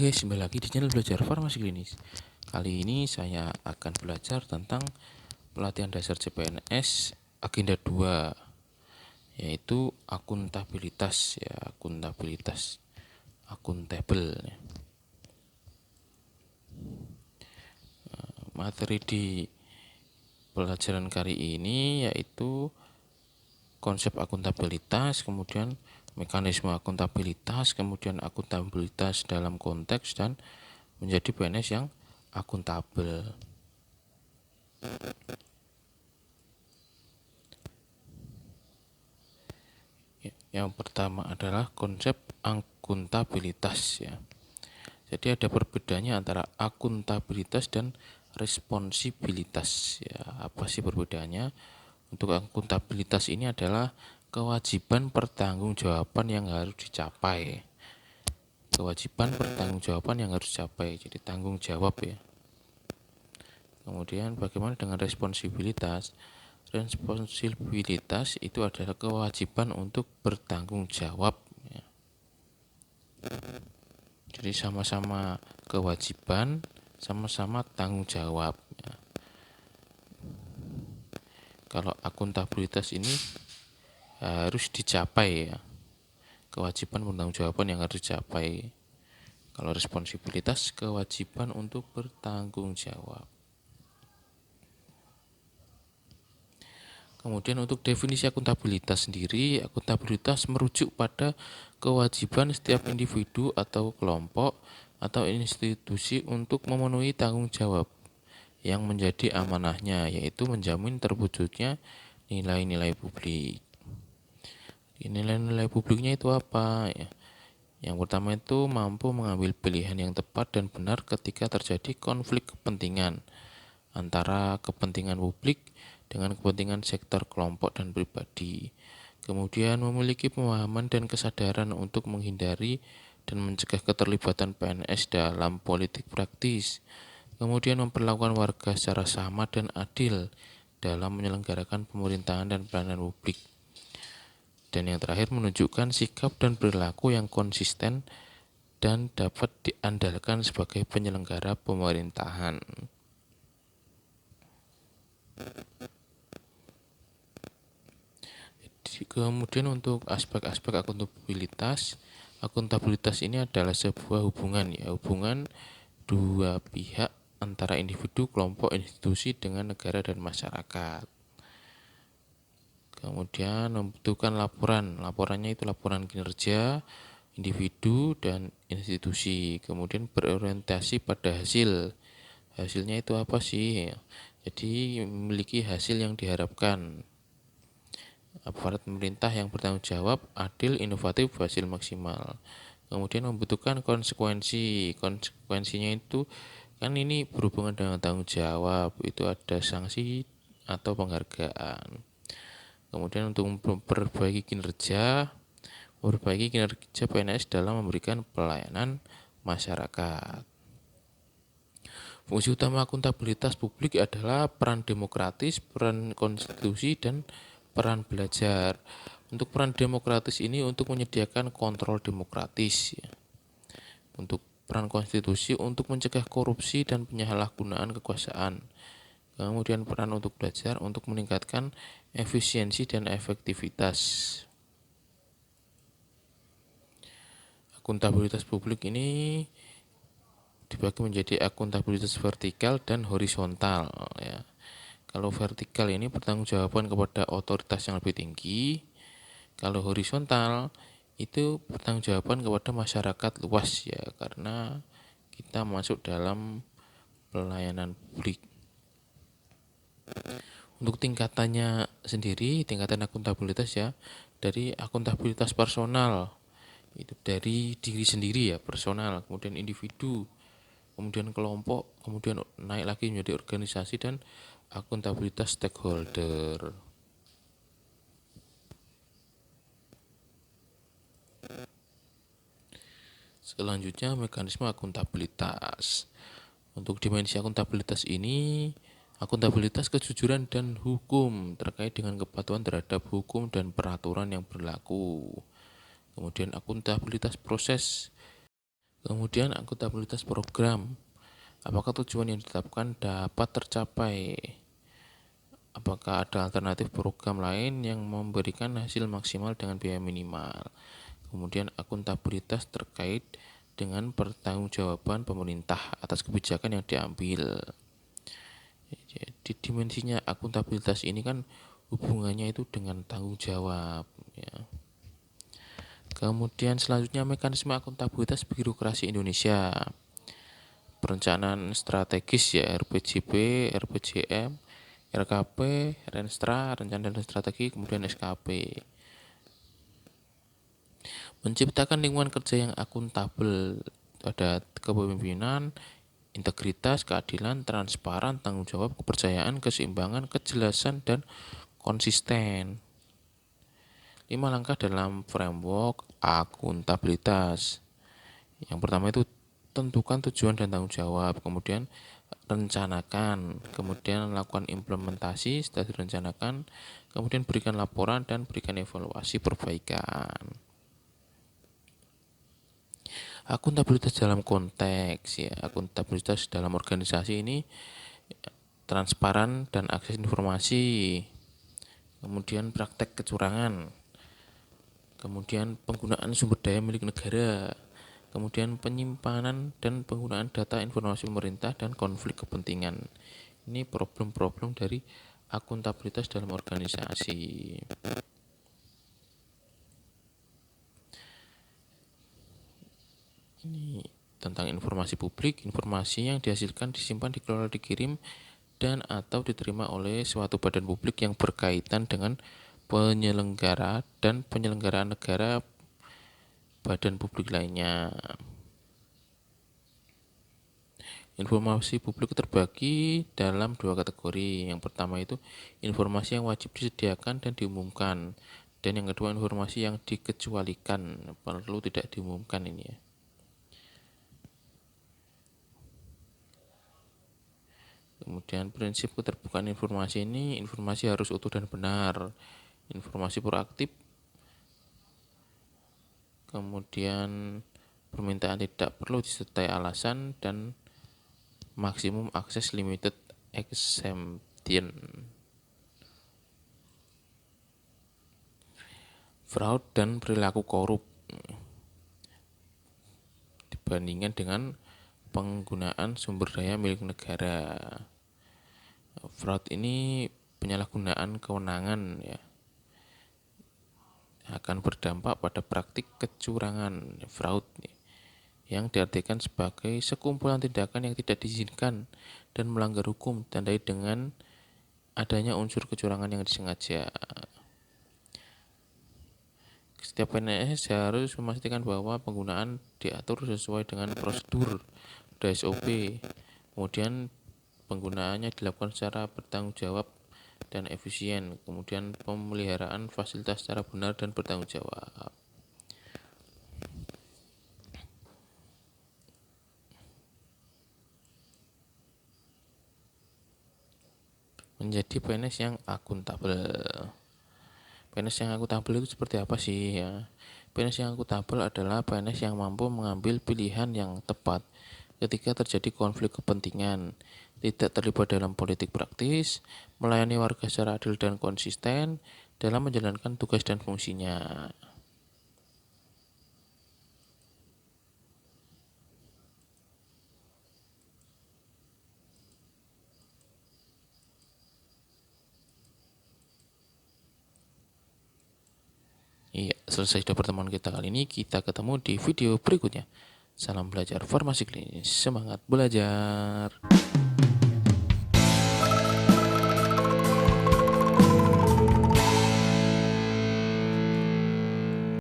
guys, kembali lagi di channel Belajar Farmasi Klinis. Kali ini saya akan belajar tentang pelatihan dasar CPNS agenda 2, yaitu akuntabilitas ya, akuntabel ya. Materi di pelajaran kali ini yaitu konsep akuntabilitas, kemudian mekanisme akuntabilitas, kemudian akuntabilitas dalam konteks dan menjadi PNS yang akuntabel. Yang pertama adalah konsep akuntabilitas ya. Jadi ada perbedaannya antara akuntabilitas dan responsibilitas ya. Apa sih perbedaannya? Untuk akuntabilitas ini adalah kewajiban pertanggungjawaban yang harus dicapai. Kewajiban pertanggungjawaban yang harus dicapai. Jadi tanggung jawab ya. Kemudian bagaimana dengan responsibilitas? Responsibilitas itu adalah kewajiban untuk bertanggung jawab ya. Jadi sama-sama kewajiban, sama-sama tanggung jawab ya. Kalau akuntabilitas ini harus dicapai ya, kewajiban pertanggungjawaban yang harus dicapai. Kalau responsibilitas, kewajiban untuk bertanggung jawab. Kemudian untuk definisi akuntabilitas sendiri, akuntabilitas merujuk pada kewajiban setiap individu atau kelompok atau institusi untuk memenuhi tanggung jawab yang menjadi amanahnya, yaitu menjamin terwujudnya nilai-nilai publik. Nilai-nilai publiknya itu apa ya? Yang pertama itu mampu mengambil pilihan yang tepat dan benar ketika terjadi konflik kepentingan antara kepentingan publik dengan kepentingan sektor kelompok dan pribadi. Kemudian memiliki pemahaman dan kesadaran untuk menghindari dan mencegah keterlibatan PNS dalam politik praktis. Kemudian memperlakukan warga secara sama dan adil dalam menyelenggarakan pemerintahan dan pelayanan publik. Dan yang terakhir menunjukkan sikap dan perilaku yang konsisten dan dapat diandalkan sebagai penyelenggara pemerintahan. Kemudian untuk aspek-aspek akuntabilitas ini adalah sebuah hubungan ya, hubungan dua pihak antara individu, kelompok, institusi dengan negara dan masyarakat. Kemudian membutuhkan laporannya itu laporan kinerja individu dan institusi. Kemudian berorientasi pada hasilnya itu apa sih? Jadi memiliki hasil yang diharapkan. Aparat pemerintah yang bertanggung jawab, adil, inovatif, hasil maksimal. Kemudian membutuhkan konsekuensinya itu kan ini berhubungan dengan tanggung jawab, itu ada sanksi atau penghargaan. Kemudian untuk memperbaiki kinerja PNS dalam memberikan pelayanan masyarakat. Fungsi utama akuntabilitas publik adalah peran demokratis, peran konstitusi, dan peran belajar. Untuk peran demokratis ini untuk menyediakan kontrol demokratis ya. Untuk peran konstitusi untuk mencegah korupsi dan penyalahgunaan kekuasaan. Kemudian peran untuk belajar untuk meningkatkan efisiensi dan efektivitas. Akuntabilitas publik ini dibagi menjadi akuntabilitas vertikal dan horizontal ya. Kalau vertikal ini pertanggungjawaban kepada otoritas yang lebih tinggi. Kalau horizontal itu pertanggungjawaban kepada masyarakat luas ya, karena kita masuk dalam pelayanan publik. Untuk tingkatannya sendiri, tingkatan akuntabilitas ya, dari akuntabilitas personal itu dari diri sendiri ya, personal, kemudian individu, kemudian kelompok, kemudian naik lagi menjadi organisasi dan akuntabilitas stakeholder. Selanjutnya mekanisme akuntabilitas. Untuk dimensi akuntabilitas ini, akuntabilitas kejujuran dan hukum terkait dengan kepatuhan terhadap hukum dan peraturan yang berlaku. Kemudian akuntabilitas proses Kemudian akuntabilitas program. Apakah tujuan yang ditetapkan dapat tercapai? Apakah ada alternatif program lain yang memberikan hasil maksimal dengan biaya minimal? Kemudian akuntabilitas terkait dengan pertanggungjawaban pemerintah atas kebijakan yang diambil. Jadi dimensinya akuntabilitas ini kan hubungannya itu dengan tanggung jawab ya. Kemudian selanjutnya mekanisme akuntabilitas birokrasi Indonesia. Perencanaan strategis ya RPJP, RPJM, RKP, Renstra, rencana dan strategi, kemudian SKP. Menciptakan lingkungan kerja yang akuntabel, ada kepemimpinan, integritas, keadilan, transparan, tanggung jawab, kepercayaan, keseimbangan, kejelasan, dan konsisten. 5 langkah dalam framework akuntabilitas. Yang pertama itu tentukan tujuan dan tanggung jawab, kemudian rencanakan, kemudian lakukan implementasi setelah direncanakan, kemudian berikan laporan dan berikan evaluasi perbaikan. Akuntabilitas dalam konteks ya, akuntabilitas dalam organisasi ini transparan dan akses informasi, kemudian praktek kecurangan, kemudian penggunaan sumber daya milik negara, kemudian penyimpanan dan penggunaan data informasi pemerintah dan konflik kepentingan. Ini problem-problem dari akuntabilitas dalam organisasi. Ini tentang informasi publik, informasi yang dihasilkan, disimpan, dikelola, dikirim, dan atau diterima oleh suatu badan publik yang berkaitan dengan penyelenggara dan penyelenggaraan negara, badan publik lainnya. Informasi publik terbagi dalam 2 kategori. Yang pertama itu informasi yang wajib disediakan dan diumumkan, dan yang kedua informasi yang dikecualikan, perlu tidak diumumkan ini ya. Kemudian prinsip keterbukaan informasi ini, informasi harus utuh dan benar, informasi proaktif, kemudian permintaan tidak perlu disertai alasan, dan maksimum akses limited exemption. Fraud dan perilaku korup dibandingkan dengan penggunaan sumber daya milik negara. Fraud ini penyalahgunaan kewenangan ya, akan berdampak pada praktik kecurangan. Fraud yang diartikan sebagai sekumpulan tindakan yang tidak diizinkan dan melanggar hukum, ditandai dengan adanya unsur kecurangan yang disengaja. Setiap PNS harus memastikan bahwa penggunaan diatur sesuai dengan prosedur (SOP). Kemudian penggunaannya dilakukan secara bertanggung jawab dan efisien. Kemudian pemeliharaan fasilitas secara benar dan bertanggung jawab. Menjadi PNS yang akuntabel. PNS yang akuntabel itu seperti apa sih ya? PNS yang akuntabel adalah PNS yang mampu mengambil pilihan yang tepat ketika terjadi konflik kepentingan, tidak terlibat dalam politik praktis, melayani warga secara adil dan konsisten dalam menjalankan tugas dan fungsinya. Iya, selesai sudah pertemuan kita kali ini. Kita ketemu di video berikutnya. Salam belajar farmasi klinis. Semangat belajar.